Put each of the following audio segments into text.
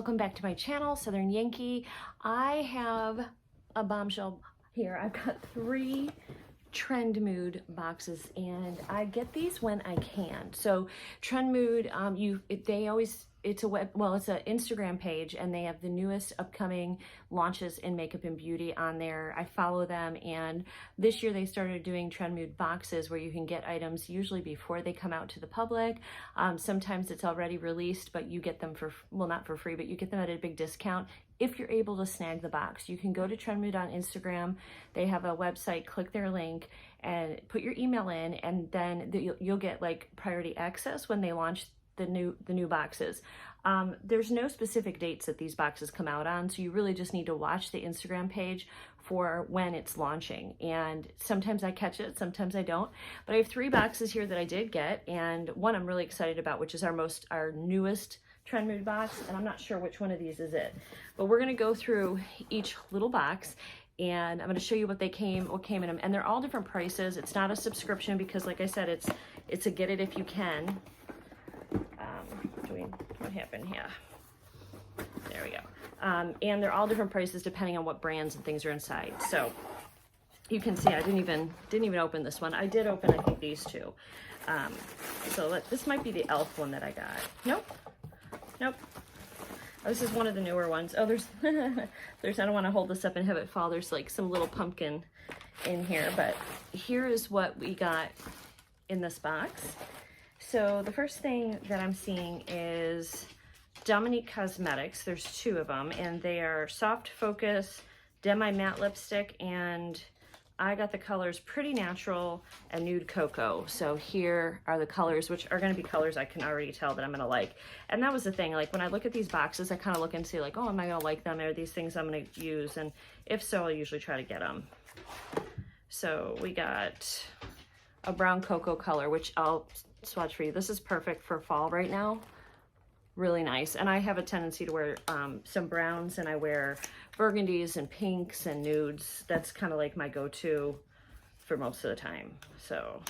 welcome back to my channel, Southern Yankee. I have a bombshell here. I've got 3 Trend Mood boxes, and I get these when I can. So Trend Mood, it's an Instagram page, and they have the newest upcoming launches in makeup and beauty on there. I follow them, and this year they started doing Trend Mood boxes where you can get items usually before they come out to the public. Sometimes it's already released, but you get them for, well, not for free, but you get them at a big discount if you're able to snag the box. You can go to Trend Mood on Instagram. They have a website, click their link and put your email in, and then you'll get like priority access when they launch the new boxes. There's no specific dates that these boxes come out on, so you really just need to watch the Instagram page for when it's launching. And sometimes I catch it, sometimes I don't. But I have 3 boxes here that I did get, and one I'm really excited about, which is our newest Trend Mood box, and I'm not sure which one of these is it. But we're gonna go through each little box, and I'm gonna show you what came in them. And they're all different prices. It's not a subscription because, like I said, it's a get it if you can. What happened here? There we go. And they're all different prices depending on what brands and things are inside. So you can see I didn't even open this one. I did open, I think, these 2. This might be the e.l.f. one that I got. Nope. Oh, this is one of the newer ones. Oh, there's I don't want to hold this up and have it fall. There's like some little pumpkin in here, but here is what we got in this box. So the first thing that I'm seeing is Dominique Cosmetics. There's 2 of them, and they are Soft Focus Demi Matte Lipstick, and I got the colors Pretty Natural and Nude Cocoa. So here are the colors, which are going to be colors I can already tell that I'm going to like. And that was the thing, like when I look at these boxes, I kind of look and see like, oh, am I going to like them? Are these things I'm going to use? And if so, I usually try to get them. So we got a brown cocoa color, which I'll swatch for you. This is perfect for fall right now. Really nice. And I have a tendency to wear some browns, and I wear burgundies and pinks and nudes. That's kind of like my go-to for most of the time. So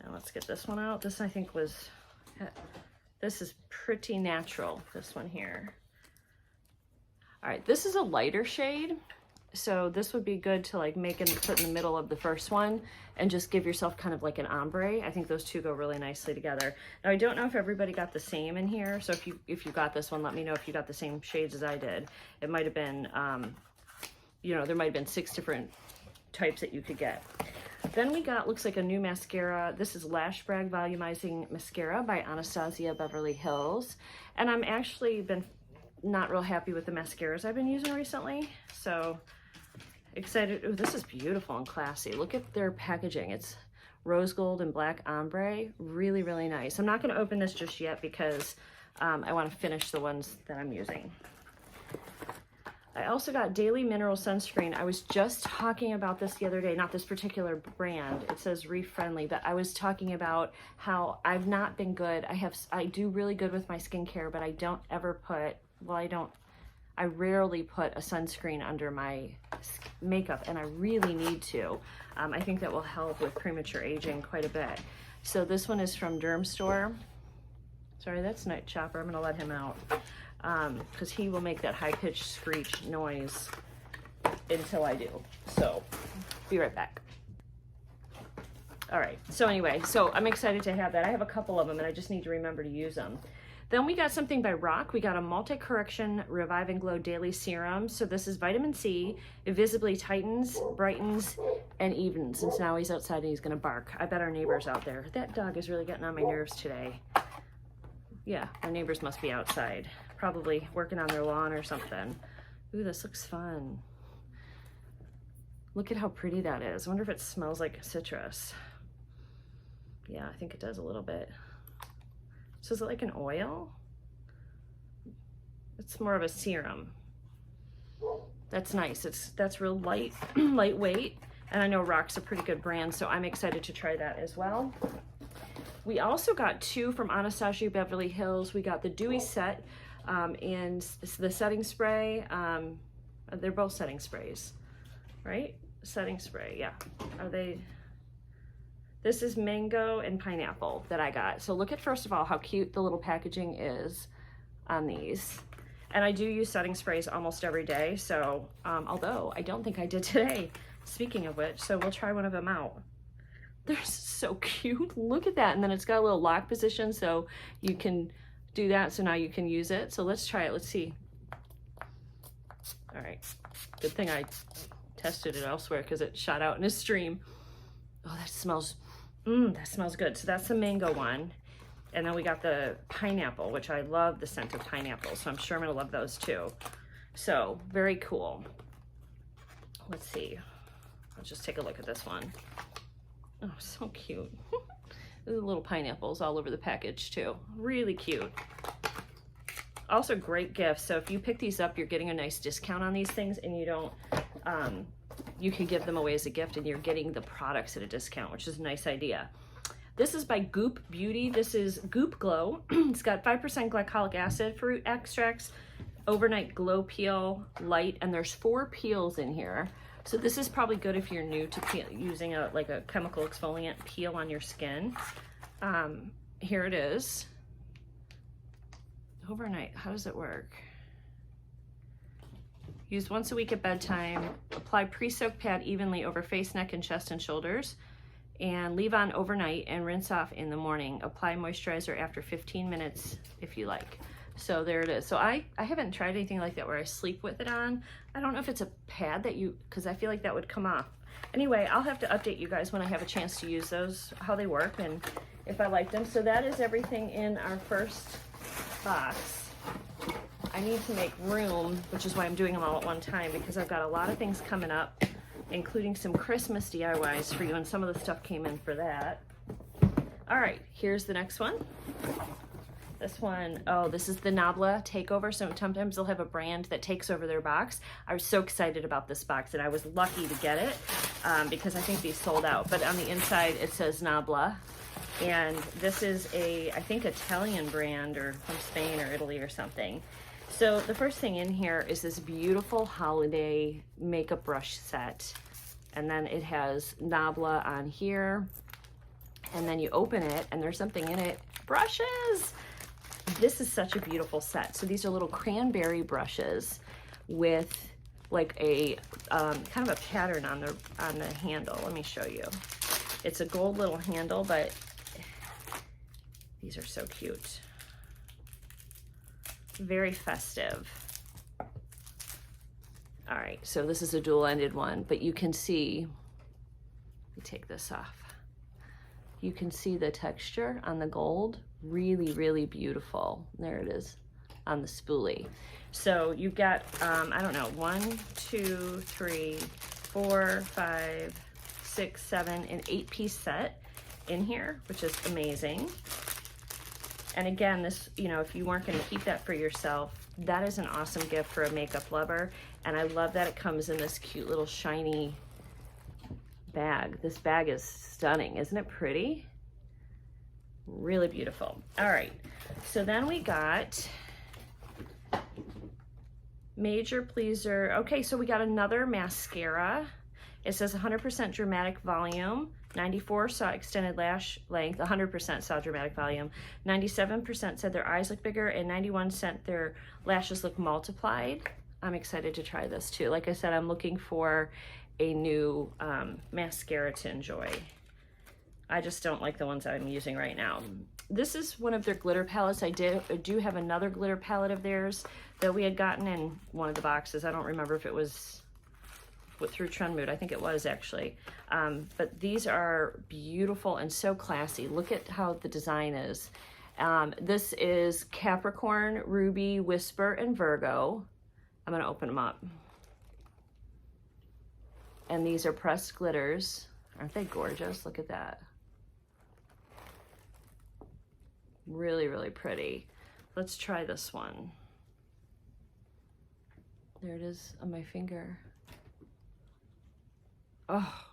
now let's get this one out. This I think this is Pretty Natural, this one here. All right, this is a lighter shade. So this would be good to like put in the middle of the first one and just give yourself kind of like an ombre. I think those 2 go really nicely together. Now I don't know if everybody got the same in here. So if you got this one, let me know if you got the same shades as I did. It might have been, there might have been 6 different types that you could get. Then we got, looks like a new mascara. This is Lash Brag Volumizing Mascara by Anastasia Beverly Hills. And I'm actually been not real happy with the mascaras I've been using recently. So excited. Oh, this is beautiful and classy. Look at their packaging. It's rose gold and black ombre. Really, really nice. I'm not going to open this just yet because I want to finish the ones that I'm using. I also got Daily Mineral Sunscreen. I was just talking about this the other day, not this particular brand. It says Reef Friendly, but I was talking about how I've not been good. I do really good with my skincare, but I don't ever put, I rarely put a sunscreen under my makeup, and I really need to. I think that will help with premature aging quite a bit. So this one is from Derm Store. Sorry, that's Night Chopper. I'm gonna let him out because he will make that high-pitched screech noise until I do. So be right back. All right, so anyway, so I'm excited to have that. I have a couple of them, and I just need to remember to use them. Then we got something by Rock. We got a Multi-Correction Revive and Glow Daily Serum. So this is vitamin C. It visibly tightens, brightens, and evens. Since now he's outside and he's gonna bark. I bet our neighbor's out there. That dog is really getting on my nerves today. Yeah, our neighbors must be outside. Probably working on their lawn or something. Ooh, this looks fun. Look at how pretty that is. I wonder if it smells like citrus. Yeah, I think it does a little bit. So is it like an oil? It's more of a serum. That's nice. That's real light, lightweight. And I know Rock's a pretty good brand, so I'm excited to try that as well. We also got 2 from Anastasia Beverly Hills. We got the Dewy Set and the setting spray. They're both setting sprays, right? Setting spray, yeah. Are they? This is mango and pineapple that I got. So look at, first of all, how cute the little packaging is on these. And I do use setting sprays almost every day. So, although I don't think I did today, speaking of which, so we'll try one of them out. They're so cute. Look at that. And then it's got a little lock position, so you can do that. So now you can use it. So let's try it. Let's see. All right. Good thing I tested it elsewhere because it shot out in a stream. Oh, that smells good. So that's the mango one. And then we got the pineapple, which I love the scent of pineapple. So I'm sure I'm going to love those too. So very cool. Let's see. Let's just take a look at this one. Oh, so cute. There's little pineapples all over the package too. Really cute. Also great gifts. So if you pick these up, you're getting a nice discount on these things, and you don't, you can give them away as a gift, and you're getting the products at a discount, which is a nice idea. This is by Goop Beauty. This is Goop Glow. It's got 5% glycolic acid, fruit extracts, overnight glow peel, light, and there's 4 peels in here. So this is probably good if you're new to using like a chemical exfoliant peel on your skin. Here it is. Overnight, how does it work? Use once a week at bedtime. Apply pre-soaked pad evenly over face, neck, and chest and shoulders. And leave on overnight and rinse off in the morning. Apply moisturizer after 15 minutes if you like. So there it is. So I haven't tried anything like that where I sleep with it on. I don't know if it's a pad that because I feel like that would come off. Anyway, I'll have to update you guys when I have a chance to use those, how they work and if I like them. So that is everything in our first box. I need to make room, which is why I'm doing them all at one time, because I've got a lot of things coming up, including some Christmas DIYs for you, and some of the stuff came in for that. All right, here's the next one. This one, oh, this is the Nabla takeover. So sometimes they'll have a brand that takes over their box. I was so excited about this box, and I was lucky to get it because I think these sold out. But on the inside, it says Nabla. And this is I think Italian brand, or from Spain or Italy or something. So the first thing in here is this beautiful holiday makeup brush set. And then it has Nabla on here. And then you open it and there's something in it. Brushes! This is such a beautiful set. So these are little cranberry brushes with like a kind of a pattern on the handle. Let me show you. It's a gold little handle, but these are so cute. Very festive. All right, so this is a dual-ended one, but you can see, let me take this off. You can see the texture on the gold, really, really beautiful. There it is on the spoolie. So you've got, I don't know, 1, 2, 3, 4, 5, 6, 7, an 8-piece set in here, which is amazing. And again, this, you know, if you weren't going to keep that for yourself, that is an awesome gift for a makeup lover. And I love that it comes in this cute little shiny bag. This bag is stunning. Isn't it pretty? Really beautiful. All right. So then we got Major Pleaser. Okay, so we got another mascara. It says 100% dramatic volume. 94 saw extended lash length, 100% saw dramatic volume, 97% said their eyes look bigger, and 91% said their lashes look multiplied. I'm excited to try this too. Like I said, I'm looking for a new mascara to enjoy. I just don't like the ones I'm using right now. This is one of their glitter palettes. I do have another glitter palette of theirs that we had gotten in one of the boxes. I don't remember if it was through Trendmood. I think it was actually. But these are beautiful and so classy. Look at how the design is. This is Capricorn, Ruby, Whisper, and Virgo. I'm gonna open them up. And these are pressed glitters. Aren't they gorgeous? Look at that. Really, really pretty. Let's try this one. There it is on my finger. Oh.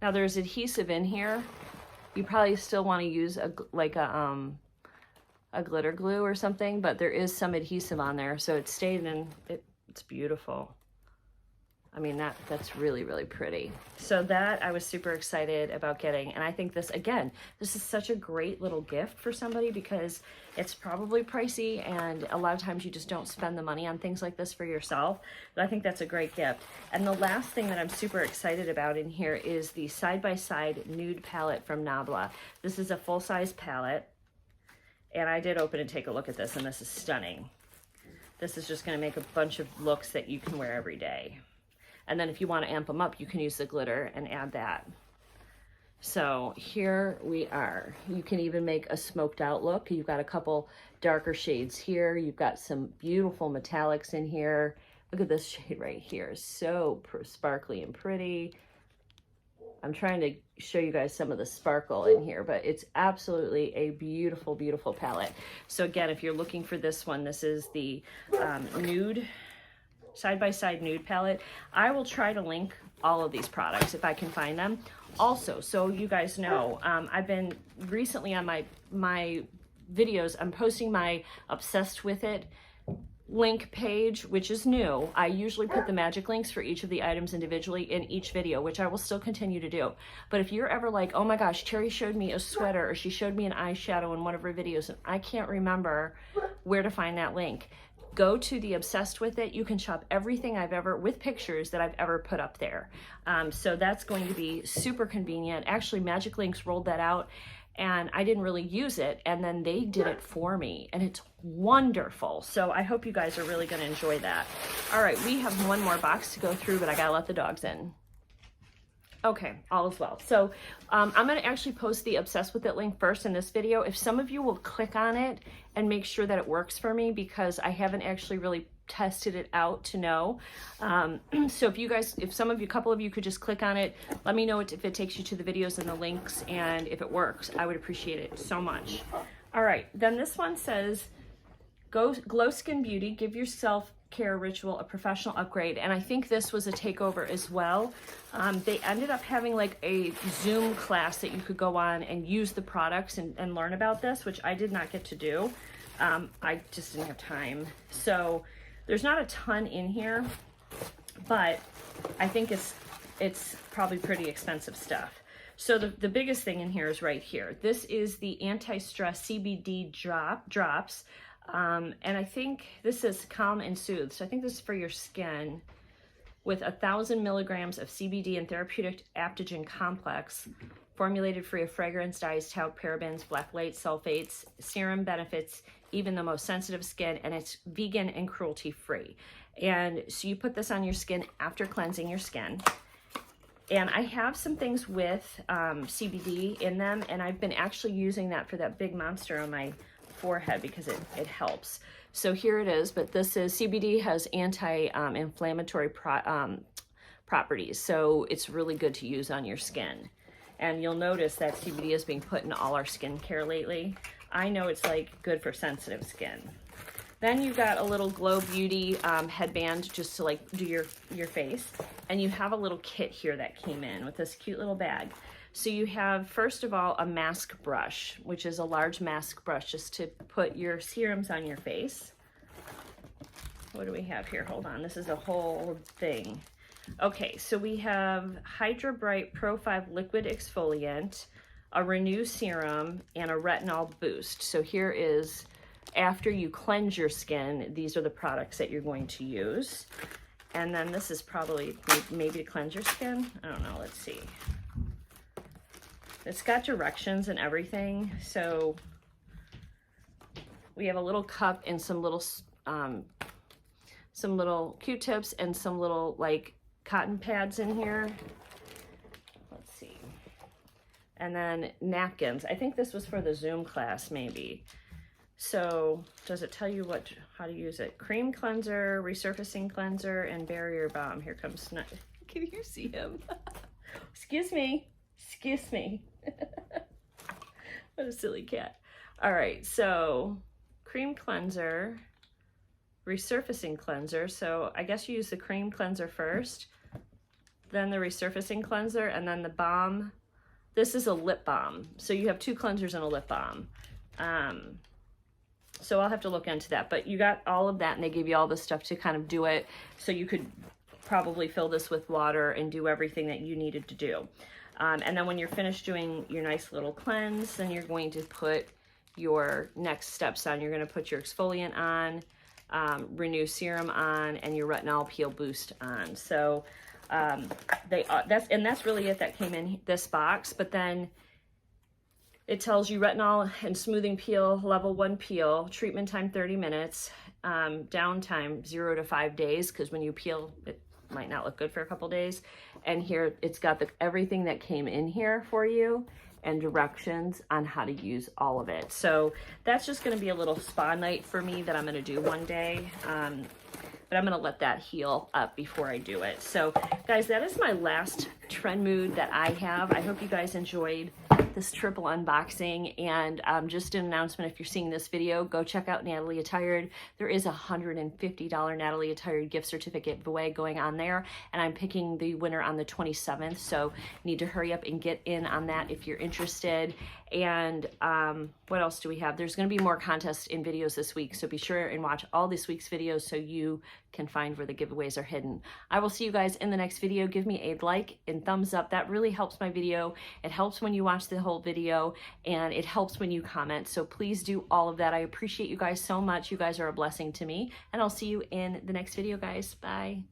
Now there's adhesive in here. You probably still want to use a glitter glue or something, but there is some adhesive on there, so it stayed in. It's beautiful. I mean, that's really, really pretty. So that I was super excited about getting. And I think this, again, this is such a great little gift for somebody because it's probably pricey and a lot of times you just don't spend the money on things like this for yourself. But I think that's a great gift. And the last thing that I'm super excited about in here is the side-by-side nude palette from Nabla. This is a full-size palette. And I did open and take a look at this, and this is stunning. This is just going to make a bunch of looks that you can wear every day. And then if you want to amp them up, you can use the glitter and add that. So here we are. You can even make a smoked out look. You've got a couple darker shades here. You've got some beautiful metallics in here. Look at this shade right here. So sparkly and pretty. I'm trying to show you guys some of the sparkle in here, but it's absolutely a beautiful, beautiful palette. So again, if you're looking for this one, this is the nude, side-by-side nude palette. I will try to link all of these products if I can find them. Also, so you guys know, I've been recently on my videos, I'm posting my Obsessed With It link page, which is new. I usually put the magic links for each of the items individually in each video, which I will still continue to do. But if you're ever like, oh my gosh, Terry showed me a sweater or she showed me an eyeshadow in one of her videos and I can't remember where to find that link, go to the Obsessed With It. You can shop everything I've ever, with pictures that I've ever put up there. So that's going to be super convenient. Actually, Magic Links rolled that out and I didn't really use it, and then they did it for me, and it's wonderful. So I hope you guys are really gonna enjoy that. All right, we have one more box to go through, but I gotta let the dogs in. Okay, all is well. So I'm gonna actually post the Obsessed With It link first in this video. If some of you will click on it and make sure that it works for me, because I haven't actually really tested it out to know. So if you guys, if some of you, a couple of you could just click on it, let me know if it takes you to the videos and the links, and if it works, I would appreciate it so much. All right, then this one says, Glow Skin Beauty, give yourself care ritual a professional upgrade. And I think this was a takeover as well. They ended up having like a Zoom class that you could go on and use the products and learn about this, which I did not get to do. I just didn't have time. So there's not a ton in here, but I think it's probably pretty expensive stuff. So the biggest thing in here is right here. This is the anti-stress CBD drops. And I think this is Calm and Soothe. So I think this is for your skin, with 1,000 milligrams of CBD and therapeutic aptogen complex, formulated free of fragrance, dyes, talc, parabens, black-light, sulfates. Serum benefits even the most sensitive skin, and it's vegan and cruelty-free. And so you put this on your skin after cleansing your skin. And I have some things with CBD in them, and I've been actually using that for that big monster on my forehead because it helps. So here it is, but this is, CBD has anti-inflammatory properties, so it's really good to use on your skin. And you'll notice that CBD is being put in all our skincare lately. I know it's like good for sensitive skin. Then you got a little Glow Beauty headband just to like do your face. And you have a little kit here that came in with this cute little bag. So you have, first of all, a mask brush, which is a large mask brush just to put your serums on your face. What do we have here? Hold on, this is a whole thing. Okay, so we have Hydra Bright Pro 5 Liquid Exfoliant, a Renew Serum, and a Retinol Boost. So here is, after you cleanse your skin, these are the products that you're going to use. And then this is probably maybe to cleanse your skin. I don't know, let's see. It's got directions and everything. So we have a little cup and some little Q-tips and some little like cotton pads in here. Let's see. And then napkins. I think this was for the Zoom class maybe. So does it tell you how to use it? Cream cleanser, resurfacing cleanser, and barrier balm. Here comes, can you see him? Excuse me. Excuse me. What a silly cat. All right, so cream cleanser, resurfacing cleanser. So I guess you use the cream cleanser first, then the resurfacing cleanser, and then the balm. This is a lip balm. So you have two cleansers and a lip balm. So I'll have to look into that, but you got all of that and they gave you all the stuff to kind of do it. So you could probably fill this with water and do everything that you needed to do. And then when you're finished doing your nice little cleanse, then you're going to put your next steps on. You're going to put your exfoliant on, Renew Serum on, and your Retinol Peel Boost on. So that's really it that came in this box. But then it tells you retinol and smoothing peel, level 1 peel, treatment time 30 minutes, downtime 0 to 5 days, because when you peel, it might not look good for a couple days. And here it's got everything that came in here for you and directions on how to use all of it. So that's just going to be a little spa night for me that I'm going to do one day. But I'm going to let that heal up before I do it. So guys, that is my last trend mood that I have. I hope you guys enjoyed this triple unboxing. And just an announcement, if you're seeing this video, go check out Natalie Attired. There is a $150 Natalie Attired gift certificate giveaway going on there. And I'm picking the winner on the 27th. So need to hurry up and get in on that if you're interested. And what else do we have? There's going to be more contests in videos this week. So be sure and watch all this week's videos so you can find where the giveaways are hidden. I will see you guys in the next video. Give me a like and thumbs up. That really helps my video. It helps when you watch the whole video, and it helps when you comment. So please do all of that. I appreciate you guys so much. You guys are a blessing to me, and I'll see you in the next video, guys. Bye.